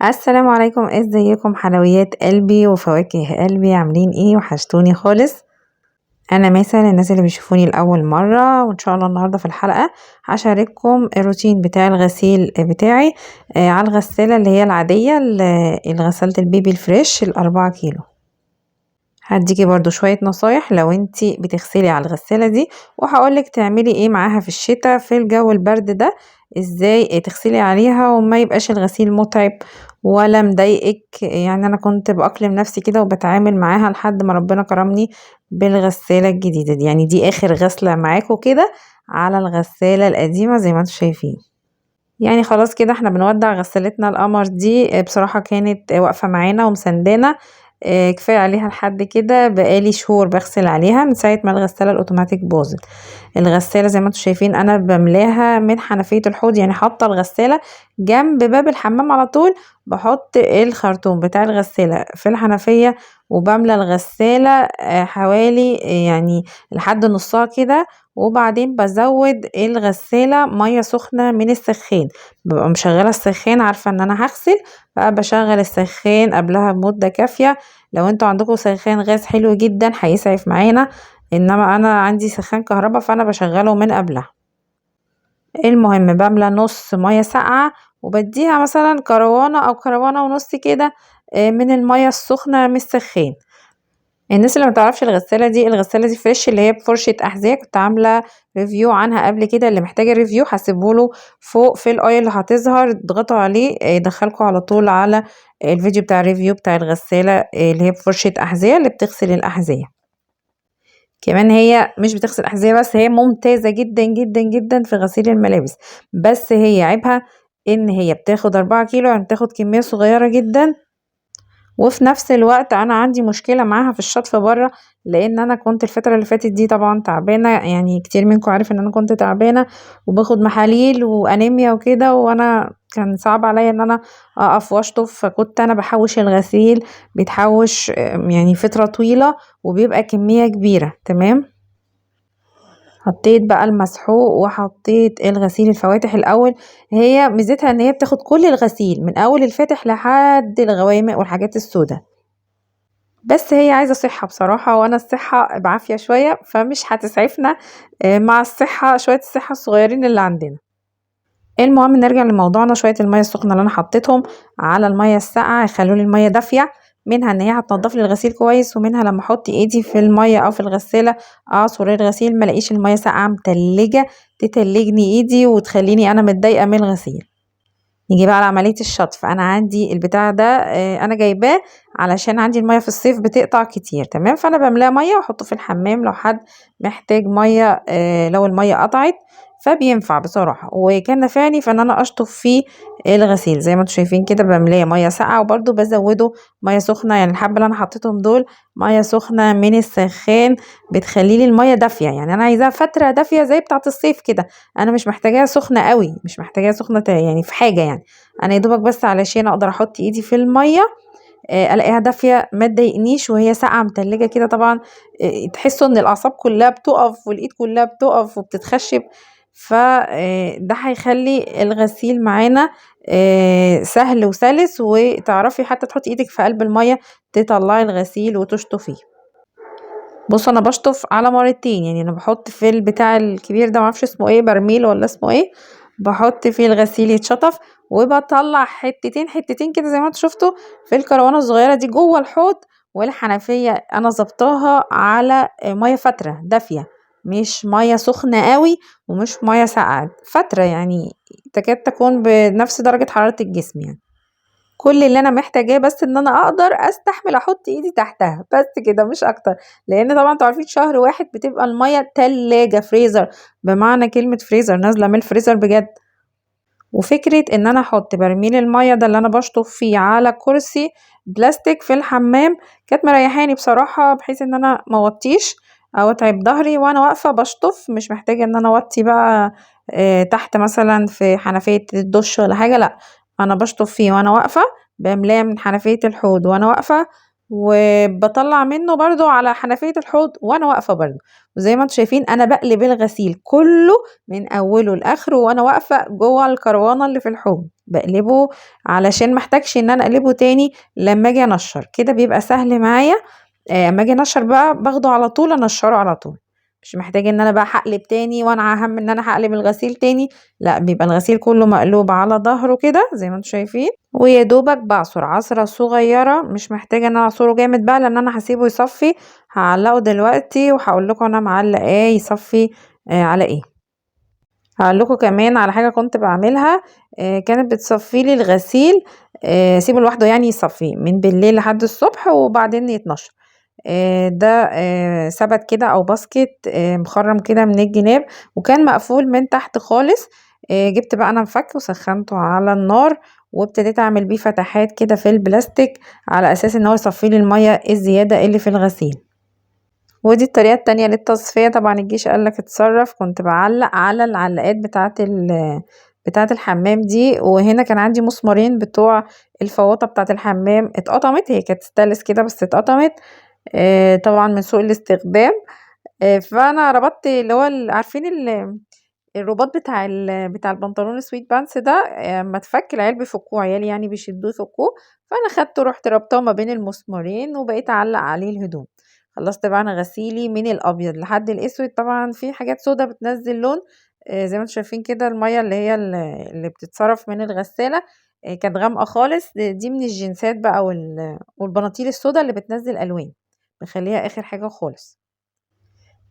السلام عليكم، ازيكم حلويات قلبي وفواكه قلبي؟ عاملين ايه؟ وحشتوني خالص. انا مثلا الناس اللي بيشوفوني لاول مره، وان شاء الله النهارده في الحلقه هشارككم الروتين بتاع الغسيل بتاعي على الغساله اللي هي العاديه، الغسالة البيبي الفريش ال4 كيلو. هديكي برضو شوية نصايح لو انتي بتغسلي على الغسالة دي، وهقولك تعملي ايه معاها في الشتاء في الجو البرد ده، ازاي تغسلي عليها وما يبقاش الغسيل متعب ولا مضايقك. يعني انا كنت بأقلم نفسي كده وبتعامل معاها لحد ما ربنا كرمني بالغسالة الجديدة دي. يعني دي اخر غسلة معاكم كده على الغسالة القديمة زي ما انتم شايفين. يعني خلاص كده احنا بنودع غسالتنا القمر دي. بصراحة كانت واقفة معانا ومسندانا. كفاية عليها لحد كده، بقالي شهور بغسل عليها من ساعة ما الغسالة الأوتوماتيك باظت. الغسالة زي ما انتم شايفين أنا بملاها من حنفية الحوض، يعني حاطة الغسالة جنب باب الحمام على طول. بحط الخرطوم بتاع الغسالة في الحنفية وبملى الغسالة حوالي يعني لحد نصها كده. وبعدين بزود الغسالة مية سخنة من السخان. ببقى مشغلة السخان، عارفة ان انا هغسل، بقى بشغل السخان قبلها بمدة كافية. لو انتوا عندكم سخان غاز حلو جدا هيسعف معانا، انما انا عندي سخان كهرباء فانا بشغله من قبلها. المهم بملى نص مية ساقعة وبديها مثلا كروانة او كروانة ونص كده من المية السخنة من السخان. الناس اللي متعرفش الغسالة دي فريش، اللي هي بفرشة أحذية. كنت عاملة ريفيو عنها قبل كده، اللي محتاجة ريفيو هسيبهوله فوق في الآي اللي هتظهر، اضغطوا عليه يدخلكوا على طول على الفيديو بتاع الريفيو بتاع الغسالة اللي هي بفرشة أحذية اللي بتغسل الأحذية. كمان هي مش بتغسل أحذية بس، هي ممتازة جدا جدا جدا في غسيل الملابس. بس هي عيبها ان هي بتاخد 4 كيلو، يعني بتاخد كمية صغيرة جدا. وفي نفس الوقت انا عندي مشكلة معاها في الشطف بره، لان انا كنت الفترة اللي فاتت دي طبعا تعبانة. يعني كتير منكم عارف ان انا كنت تعبانة وباخد محاليل وانيميا وكده، وانا كان صعب عليا ان انا اقف واشطف. فكنت انا بحوش الغسيل، بيتحوش يعني فترة طويلة وبيبقى كمية كبيرة. تمام. حطيت بقى المسحوق وحطيت الغسيل الفواتح الاول. هي ميزتها ان هي بتاخد كل الغسيل من اول الفاتح لحد الغوامق والحاجات السوداء. بس هي عايزة صحة بصراحة، وانا الصحة بعافية شوية فمش هتسعفنا مع الصحة، شوية الصحة الصغيرين اللي عندنا. المهم نرجع لموضوعنا. شوية المية السخنة اللي انا حطيتهم على المية الساقعة يخلولي المية دافية. منها ان هي هتنضف لي الغسيل كويس، ومنها لما احط ايدي في المية او في الغسالة اعصر الغسيل ملاقيش المية ساقعة متلجة تتلجني ايدي وتخليني انا متضايقة من الغسيل. نيجي بقى على عملية الشطف. انا عندي البتاع ده انا جايباه علشان عندي المية في الصيف بتقطع كتير. تمام. فانا بملاه مية واحطه في الحمام لو حد محتاج مية، لو المية قطعت فبينفع بصراحة. وكان نفعني فان انا اشطف فيه الغسيل. زي ما انتم شايفين كده بملاه مية ساقعة، وبرده بزوده مية سخنة. يعني الحبة اللي انا حطيتهم دول مية سخنة من السخان بتخلي لي المية دافية. يعني انا عايزاها فترة دافية زي بتاعة الصيف كده، انا مش محتاجاها سخنة قوي، مش محتاجاها سخنة يعني في حاجة. يعني انا يا دوبك بس علشان اقدر احط ايدي في المية الاقيها دافية ما تضايقنيش وهي ساقعة متلجة كده. طبعا تحسوا ان الاعصاب كلها بتقف والايد كلها بتقف وبتتخشب. فده هيخلي الغسيل معانا سهل وسلس، وتعرفي حتى تحطي ايدك في قلب المية تطلعي الغسيل وتشطفيه. بص انا بشطف على مرتين. يعني انا بحط في البتاع الكبير ده، معرفش اسمه ايه، برميل ولا اسمه ايه، بحط فيه الغسيل يتشطف، وبطلع حتتين حتتين كده زي ما انتوا شفتوا في الكروانه الصغيره دي جوه الحوض. والحنفيه انا ظبطاها على ميه فتره دافيه، مش ميه سخنه قوي ومش ميه ساقعه، فتره يعني تكاد تكون بنفس درجه حراره الجسم. يعني كل اللي انا محتاجاه بس ان انا اقدر استحمل احط ايدي تحتها بس كده، مش اكتر. لان طبعا انتوا عارفين شهر واحد بتبقى المية تلاجة فريزر، بمعنى كلمة فريزر، نازلة من الفريزر بجد. وفكرة ان انا احط برميل المية ده اللي انا بشطف فيه على كرسي بلاستيك في الحمام كانت مريحاني بصراحة، بحيث ان انا موطيش او اتعب ظهري وانا واقفة بشطف. مش محتاجة ان انا اوطي بقى تحت مثلا في حنفية الدش ولا حاجة، لا انا بشطف فيه وانا واقفة، بملاه من حنفية الحوض وانا واقفة، وبطلع منه برضو على حنفية الحوض وانا واقفة برضو. وزي ما انتم شايفين انا بقلب الغسيل كله من اوله لاخره وانا واقفة جوه الكروانة اللي في الحوض بقلبه، علشان محتاجش ان انا اقلبه تاني لما اجي انشر، كده بيبقى سهل معايا. اما اجي انشر بقى باخده على طول انشره على طول، مش محتاجة ان انا بقى هقلب تاني وانا هم ان انا هقلب الغسيل تاني، لا بيبقى الغسيل كله مقلوب على ظهره كده زي ما انتم شايفين. ويا دوبك بعصر عصرة صغيرة، مش محتاجة ان انا اعصره جامد بقى لان انا هسيبه يصفي. هعلقه دلوقتي وهقول لكم انا معلقاه يصفي على ايه. هقول لكم كمان على حاجة كنت بعملها، كانت بتصفي لي الغسيل، سيبه لوحده يعني يصفي من بالليل لحد الصبح وبعدين يتنشر. ده ثبت كده او باسكت مخرم كده من الجناب وكان مقفول من تحت خالص. جبت بقى انا مفك وسخنته على النار وابتديت اعمل بيه فتحات كده في البلاستيك على اساس ان هو يصفي لي المية الزيادة اللي في الغسيل. ودي الطريقة التانية للتصفية. طبعا الجيش قالك اتصرف، كنت بعلق على العلاقات بتاعة الحمام دي، وهنا كان عندي مسمارين بتوع الفواطة بتاعة الحمام اتقطمت، هي كانت ستانلس كده بس اتقطمت طبعا من سوء الاستخدام. فانا ربطت اللي هو عارفين الرباط بتاع البنطلون السويت بانس ده، اما اتفك العيال بيفكوه، عيالي يعني بيشدوه يفكوه، فانا خدته رحت ربطاه ما بين المسمارين وبقيت اعلق عليه الهدوم. خلصت بقى انا غسيلي من الابيض لحد الاسود، طبعا في حاجات سودا بتنزل لون زي ما انتم شايفين كده، الميه اللي هي اللي بتتصرف من الغساله كانت غامقه خالص، دي من الجنسات بقى والبناطيل السودا اللي بتنزل الوان، بخليها اخر حاجه خالص.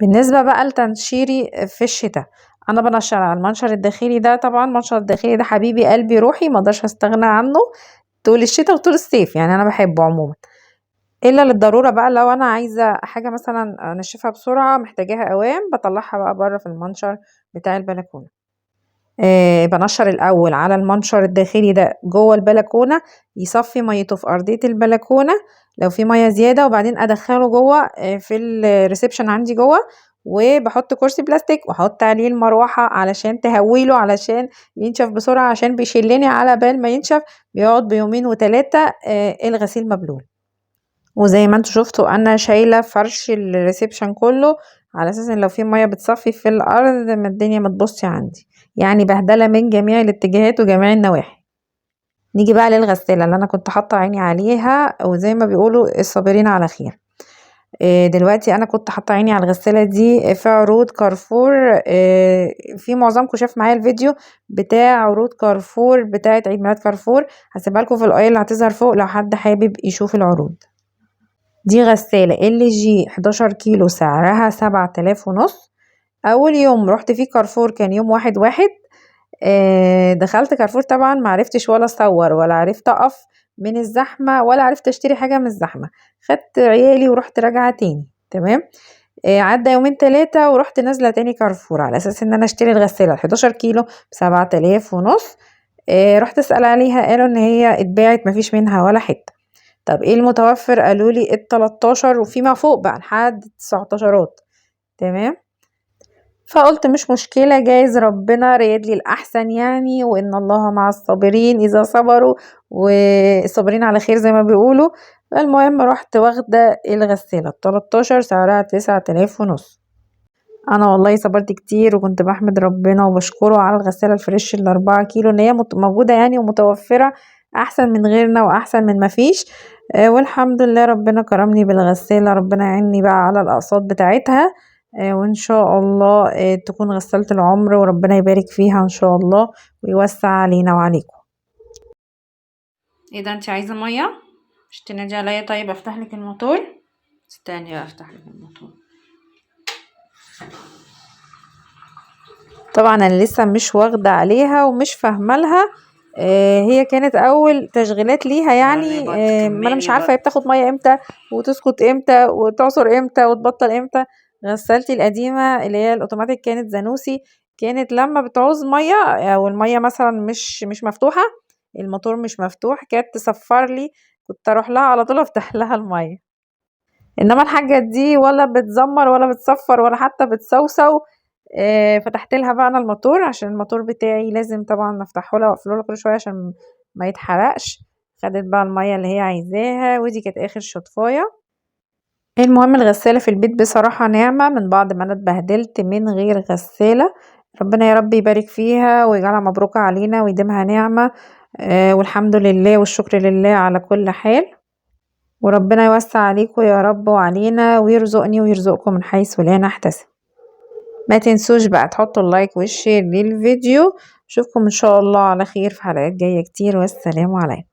بالنسبة بقى لتنشيري في الشتاء، انا بنشر على المنشر الداخلي ده، طبعا المنشر الداخلي ده حبيبي قلبي روحي ما اقدرش استغنى عنه طول الشتاء وطول الصيف، يعني انا بحبه عموما، الا للضرورة بقى لو انا عايزة حاجة مثلا انشفها بسرعة محتاجاها اوام بطلعها بقى بره في المنشر بتاع البلكونة. بنشر الاول على المنشر الداخلي ده جوه البلكونه، يصفي ميته في ارضيه البلكونه لو في ميه زياده، وبعدين ادخله جوه في الريسبشن عندي جوه، وبحط كرسي بلاستيك واحط عليه المروحه علشان تهويله علشان ينشف بسرعه، عشان بيشلني على بال ما ينشف بيقعد بيومين وثلاثه الغسيل مبلول. وزي ما انتوا شفتوا انا شايله فرش الريسبشن كله على اساس ان لو في ميه بتصفي في الارض ما الدنيا ما تبصي عندي، يعني بهدله من جميع الاتجاهات وجميع النواحي. نيجي بقى للغساله اللي انا كنت حاطه عيني عليها، وزي ما بيقولوا الصابرين على خير. دلوقتي انا كنت حاطه عيني على الغساله دي في عروض كارفور، في معظمكم شاف معايا الفيديو بتاع عروض كارفور بتاعه عيد ميلاد كارفور، هسيبها لكم في الاي اللي هتظهر فوق لو حد حابب يشوف العروض. دي غسالة LG 11 كيلو سعرها 7500. أول يوم رحت فيه كارفور كان يوم 1/1، دخلت كارفور طبعا معرفتش ولا اصور ولا عرفت اقف من الزحمة ولا عرفت اشتري حاجة من الزحمة، خدت عيالي ورحت راجعة تاني تمام. عدى يومين 3 ورحت نازلة تاني كارفور على اساس ان انا اشتري الغسالة 11 كيلو ب7500. رحت اسأل عليها قالوا ان هي اتباعت مفيش منها ولا حتة. طب ايه المتوفر؟ قالوا لي ال13 وفيما فوق بقى لحد 19 تمام. فقلت مش مشكلة، جايز ربنا رايد لي الأحسن يعني، وإن الله مع الصابرين إذا صبروا، والصابرين على خير زي ما بيقولوا. المهم رحت واخدة الغسالة 13 سعرها 9500. أنا والله صبرت كتير وكنت بحمد ربنا وبشكره على الغسالة الفريش ال4 كيلو إن هي موجودة يعني ومتوفرة، أحسن من غيرنا وأحسن من مفيش. والحمد لله ربنا كرمني بالغسالة، ربنا يعيني بقى على الأقساط بتاعتها. وإن شاء الله تكون غسالة العمر وربنا يبارك فيها إن شاء الله ويوسع علينا وعليكم. ايه ده انت عايزة مية؟ مش تنادي عليا؟ طيب افتح لك الموتور، استني افتح لك الموتور. طبعا انا لسه مش واخده عليها ومش فاهمه لها، هي كانت اول تشغيلات ليها يعني، ما انا مش عارفه هي بتاخد ميه امتى وتسكت امتى وتعصر امتى وتبطل امتى. غسالتي القديمه اللي هي الاوتوماتيك كانت زانوسي، كانت لما بتعوز ميه او الميه مثلا مش مفتوحه، الموتور مش مفتوح، كانت تصفر لي، كنت اروح لها على طول افتح لها الميه. انما الحاجه دي ولا بتزمر ولا بتصفر ولا حتى بتسوسو. فتحت لها بقى انا الموتور عشان الموتور بتاعي لازم طبعا افتحه لها واقفله لها كل شويه عشان ما يتحرقش. خدت بقى المية اللي هي عايزاها، ودي كانت اخر شطفاية. المهم الغسالة في البيت بصراحة نعمة من بعد ما انا اتبهدلت من غير غسالة. ربنا يا رب يبارك فيها ويجعلها مبروكة علينا ويديمها نعمة. والحمد لله والشكر لله على كل حال. وربنا يوسع عليكم يا رب وعلينا ويرزقني ويرزقكم من حيث لا نحتسب. ما تنسوش بقى تحطوا اللايك والشير للفيديو. اشوفكم ان شاء الله على خير في حلقات جاية كتير، والسلام عليكم.